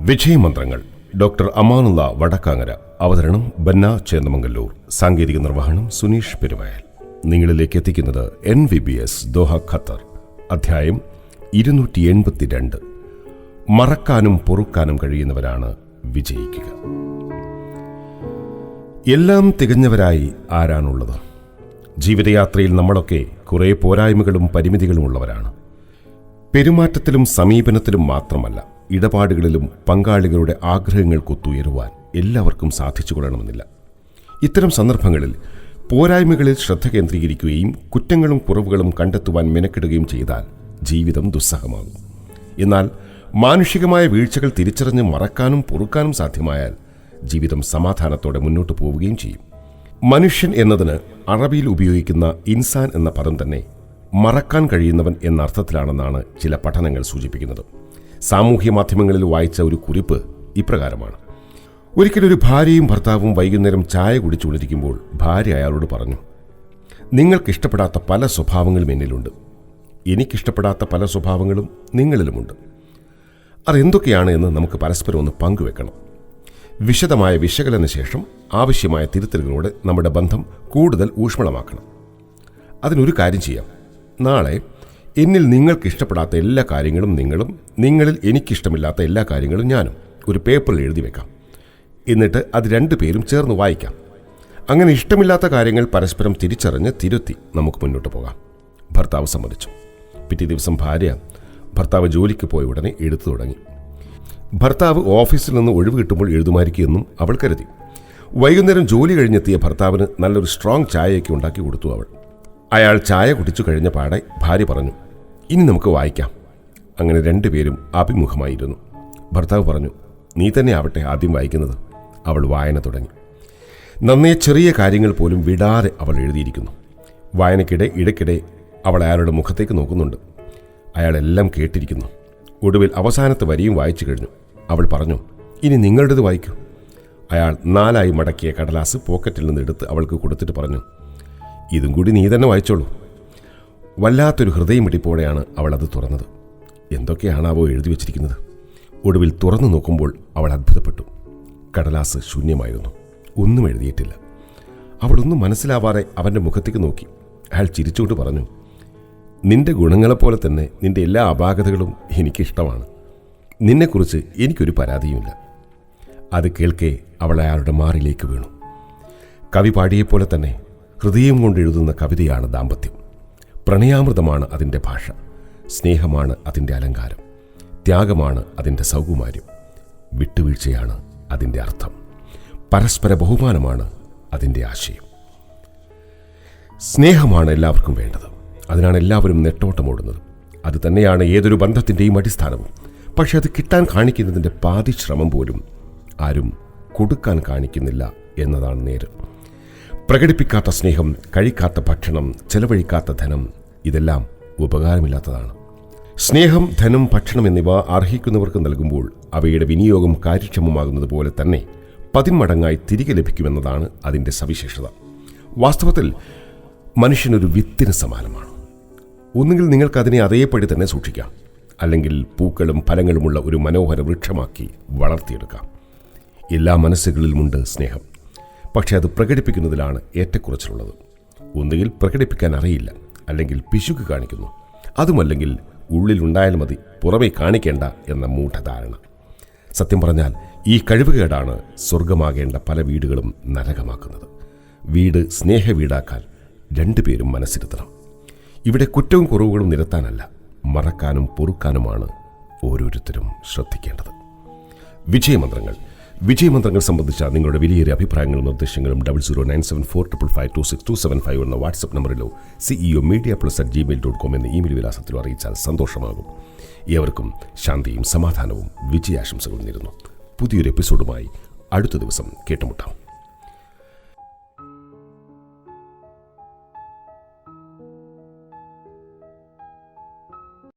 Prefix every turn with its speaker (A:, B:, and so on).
A: വിജയമന്ത്രങ്ങൾ. Doctor Amanullah Vadakkangara. അവതരണം ബന്ന ചേന്ദമംഗല്ലൂർ. സാങ്കേതിക നിർവഹണം സുനീഷ് പെരുവയൽ. നിങ്ങളിലേക്ക് എത്തിക്കുന്നത് NVBS ദോഹ ഖത്തർ. അധ്യായം 282. മറക്കാനും പൊറുക്കാനും കഴിയുന്നവരാണ് വിജയിക്കുക. എല്ലാം തികഞ്ഞവരായി ആരാണുള്ളത്? ജീവിതയാത്രയിൽ നമ്മളൊക്കെ കുറേ പോരായ്മകളും പരിമിതികളും ഉള്ളവരാണ്. പെരുമാറ്റത്തിലും സമീപനത്തിലും മാത്രമല്ല, ഇടപാടുകളിലും പങ്കാളികളുടെ ആഗ്രഹങ്ങൾക്കൊത്തുയരുവാൻ എല്ലാവർക്കും സാധിച്ചുകൊള്ളണമെന്നില്ല. ഇത്തരം സന്ദർഭങ്ങളിൽ പോരായ്മകളിൽ ശ്രദ്ധ കേന്ദ്രീകരിക്കുകയും കുറ്റങ്ങളും കുറവുകളും കണ്ടെത്തുവാൻ മെനക്കെടുകയും ചെയ്താൽ ജീവിതം ദുസ്സഹമാകും. എന്നാൽ മാനുഷികമായ വീഴ്ചകൾ തിരിച്ചറിഞ്ഞ് മറക്കാനും പൊറുക്കാനും സാധ്യമായാൽ ജീവിതം സമാധാനത്തോടെ മുന്നോട്ട് പോവുകയും ചെയ്യും. മനുഷ്യൻ എന്നതിന് അറബിയിൽ ഉപയോഗിക്കുന്ന ഇൻസാൻ എന്ന പദം തന്നെ മറക്കാൻ കഴിയുന്നവൻ എന്ന അർത്ഥത്തിലാണെന്നാണ് ചില പഠനങ്ങൾ സൂചിപ്പിക്കുന്നത്. സാമൂഹ്യ മാധ്യമങ്ങളിൽ വായിച്ച ഒരു കുറിപ്പ് ഇപ്രകാരമാണ്. ഒരിക്കലൊരു ഭാര്യയും ഭർത്താവും വൈകുന്നേരം ചായ കുടിച്ചുകൊണ്ടിരിക്കുമ്പോൾ ഭാര്യ അയാളോട് പറഞ്ഞു, നിങ്ങൾക്കിഷ്ടപ്പെടാത്ത പല സ്വഭാവങ്ങളും എന്നിലുണ്ട്, എനിക്കിഷ്ടപ്പെടാത്ത പല സ്വഭാവങ്ങളും നിങ്ങളിലുമുണ്ട്. അതെന്തൊക്കെയാണ് എന്ന് നമുക്ക് പരസ്പരം ഒന്ന് പങ്കുവെക്കണം. വിശദമായ വിശകലന ശേഷം ആവശ്യമായ തിരുത്തലുകളോടെ നമ്മുടെ ബന്ധം കൂടുതൽ ഊഷ്മളമാക്കണം. അതിനൊരു കാര്യം ചെയ്യാം. നാളെ എന്നിൽ നിങ്ങൾക്കിഷ്ടപ്പെടാത്ത എല്ലാ കാര്യങ്ങളും നിങ്ങളും, നിങ്ങളിൽ എനിക്കിഷ്ടമില്ലാത്ത എല്ലാ കാര്യങ്ങളും ഞാനും ഒരു പേപ്പറിൽ എഴുതി വെക്കാം. എന്നിട്ട് അത് രണ്ടുപേരും ചേർന്ന് വായിക്കാം. അങ്ങനെ ഇഷ്ടമില്ലാത്ത കാര്യങ്ങൾ പരസ്പരം തിരിച്ചറിഞ്ഞ് തിരുത്തി നമുക്ക് മുന്നോട്ട് പോകാം. ഭർത്താവ് സമ്മതിച്ചു. പിറ്റേ ദിവസം ഭാര്യ ഭർത്താവ് ജോലിക്ക് പോയ ഉടനെ എഴുത്തു തുടങ്ങി. ഭർത്താവ് ഓഫീസിൽ നിന്ന് ഒഴിവ് കിട്ടുമ്പോൾ എഴുതുമായിരിക്കുമെന്നും അവൾ കരുതി. വൈകുന്നേരം ജോലി കഴിഞ്ഞെത്തിയ ഭർത്താവിന് നല്ലൊരു സ്ട്രോങ് ചായയൊക്കെ ഉണ്ടാക്കി കൊടുത്തു അവൾ. അയാൾ ചായ കുടിച്ചു കഴിഞ്ഞ പാടെ ഭാര്യ പറഞ്ഞു, ഇനി നമുക്ക് വായിക്കാം. അങ്ങനെ രണ്ടുപേരും അഭിമുഖമായിരുന്നു. ഭർത്താവ് പറഞ്ഞു, നീ തന്നെ ആവട്ടെ ആദ്യം വായിക്കുന്നത്. അവൾ വായന തുടങ്ങി. നന്നേ ചെറിയ കാര്യങ്ങൾ പോലും വിടാതെ അവൾ എഴുതിയിരിക്കുന്നു. വായനയ്ക്കിടെ ഇടയ്ക്കിടെ അവൾ അയാളുടെ മുഖത്തേക്ക് നോക്കുന്നുണ്ട്. അയാളെല്ലാം കേട്ടിരിക്കുന്നു. ഒടുവിൽ അവസാനത്തെ വരിയും വായിച്ചു കഴിഞ്ഞു. അവൾ പറഞ്ഞു, ഇനി നിങ്ങളുടേത് വായിക്കൂ. അയാൾ 4 മടക്കിയ കടലാസ് പോക്കറ്റിൽ നിന്ന് എടുത്ത് അവൾക്ക് കൊടുത്തിട്ട് പറഞ്ഞു, ഇതും കൂടി നീ തന്നെ വായിച്ചോളൂ. വല്ലാത്തൊരു ഹൃദയമിടിപ്പോടെയാണ് അവൾ അത് തുറന്നത്. എന്തൊക്കെയാണാവോ എഴുതി വച്ചിരിക്കുന്നത്? ഒടുവിൽ തുറന്നു നോക്കുമ്പോൾ അവൾ അത്ഭുതപ്പെട്ടു. കടലാസ് ശൂന്യമായിരുന്നു. ഒന്നും എഴുതിയിട്ടില്ല. അവളൊന്നും മനസ്സിലാവാതെ അവൻ്റെ മുഖത്തേക്ക് നോക്കി. അയാൾ ചിരിച്ചുകൊണ്ട് പറഞ്ഞു, നിന്റെ ഗുണങ്ങളെപ്പോലെ തന്നെ നിന്റെ എല്ലാ അപാകതകളും എനിക്കിഷ്ടമാണ്. നിന്നെക്കുറിച്ച് എനിക്കൊരു പരാതിയുമില്ല. അത് കേൾക്കെ അവൾ അയാളുടെ മാറിലേക്ക് വീണു. കവി പാടിയെപ്പോലെ തന്നെ ഹൃദയം കൊണ്ട് എഴുതുന്ന കവിതയാണ് ദാമ്പത്യം. പ്രണയാമൃതമാണ് അതിൻ്റെ ഭാഷ. സ്നേഹമാണ് അതിൻ്റെ അലങ്കാരം. ത്യാഗമാണ് അതിൻ്റെ സൗകുമാര്യം. വിട്ടുവീഴ്ചയാണ് അതിൻ്റെ അർത്ഥം. പരസ്പര ബഹുമാനമാണ് അതിൻ്റെ ആശയം. സ്നേഹമാണ് എല്ലാവർക്കും വേണ്ടത്. അതിനാണ് എല്ലാവരും നെട്ടോട്ടമോടുന്നത്. അത് തന്നെയാണ് ഏതൊരു ബന്ധത്തിൻ്റെയും അടിസ്ഥാനവും. പക്ഷെ അത് കിട്ടാൻ കാണിക്കുന്നതിൻ്റെ പാതി ശ്രമം പോലും ആരും കൊടുക്കാൻ കാണിക്കുന്നില്ല എന്നതാണ് നേര്. പ്രകടിപ്പിക്കാത്ത സ്നേഹം, കഴിക്കാത്ത ഭക്ഷണം, ചെലവഴിക്കാത്ത ധനം, ഇതെല്ലാം ഉപകാരമില്ലാത്തതാണ്. സ്നേഹം, ധനം, ഭക്ഷണം എന്നിവ അർഹിക്കുന്നവർക്ക് നൽകുമ്പോൾ അവയുടെ വിനിയോഗം കാര്യക്ഷമമാകുന്നത് പോലെ തന്നെ 10 മടങ്ങായി തിരികെ ലഭിക്കുമെന്നതാണ് അതിൻ്റെ സവിശേഷത. വാസ്തവത്തിൽ മനുഷ്യനൊരു വിത്തിന് സമാനമാണ്. ഒന്നുകിൽ നിങ്ങൾക്കതിനെ അതേപടി തന്നെ സൂക്ഷിക്കാം, അല്ലെങ്കിൽ പൂക്കളും ഫലങ്ങളുമുള്ള ഒരു മനോഹര വൃക്ഷമാക്കി വളർത്തിയെടുക്കാം. എല്ലാ മനസ്സുകളിലുമുണ്ട് സ്നേഹം. പക്ഷെ അത് പ്രകടിപ്പിക്കുന്നതിലാണ് ഏറ്റക്കുറച്ചിലുള്ളത്. ഒന്നുകിൽ പ്രകടിപ്പിക്കാൻ അറിയില്ല, അല്ലെങ്കിൽ പിശുക്ക് കാണിക്കുന്നു. അതുമല്ലെങ്കിൽ ഉള്ളിലുണ്ടായാൽ മതി, പുറമേ കാണിക്കേണ്ട എന്ന മൂഢധാരണ. സത്യം പറഞ്ഞാൽ ഈ കഴിവുകേടാണ് സ്വർഗമാകേണ്ട പല വീടുകളും നരകമാക്കുന്നത്. വീട് സ്നേഹ വീടാക്കാൻ രണ്ടുപേരും മനസ്സിരുത്തണം. ഇവിടെ കുറ്റവും കുറവുകളും നിരത്താനല്ല, മറക്കാനും പൊറുക്കാനുമാണ് ഓരോരുത്തരും ശ്രദ്ധിക്കേണ്ടത്. വിജയമന്ത്രങ്ങൾ സംബന്ധിച്ച നിങ്ങളുടെ വിലയേറിയ അഭിപ്രായങ്ങളും നിർദ്ദേശങ്ങളും 009745526275 എന്ന വാട്സപ്പ് നമ്പറിലോ ceomedia+@gmail.com എന്ന ഇമെയിൽ വിലാസത്തിലോ അറിയിച്ചാൽ സന്തോഷമാകും. ഏവർക്കും ശാന്തിയും സമാധാനവും വിജയാശംസകളും നേരുന്നു. പുതിയൊരു എപ്പിസോഡുമായി അടുത്ത ദിവസം കേട്ടുമുട്ടാം.